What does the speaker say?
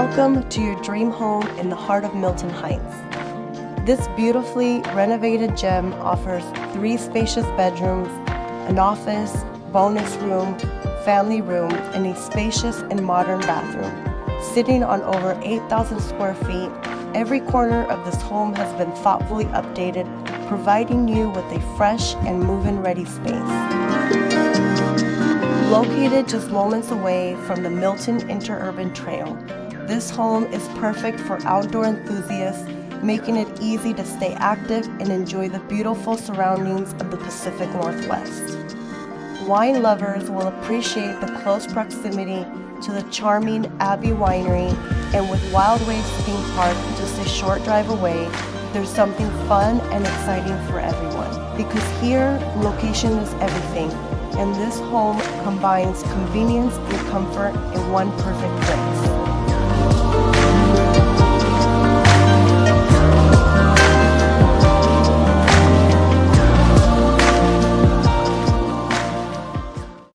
Welcome to your dream home in the heart of Milton Heights. This beautifully renovated gem offers 3 spacious bedrooms, an office, bonus room, family room, and a spacious and modern bathroom. Sitting on over 8,000 square feet, every corner of this home has been thoughtfully updated, providing you with a fresh and move-in ready space. Located just moments away from the Milton Interurban Trail, this home is perfect for outdoor enthusiasts, making it easy to stay active and enjoy the beautiful surroundings of the Pacific Northwest. Wine lovers will appreciate the close proximity to the charming Abbey Winery, and with Wild Waves theme park just a short drive away, there's something fun and exciting for everyone. Because here, location is everything, and this home combines convenience and comfort in one perfect place.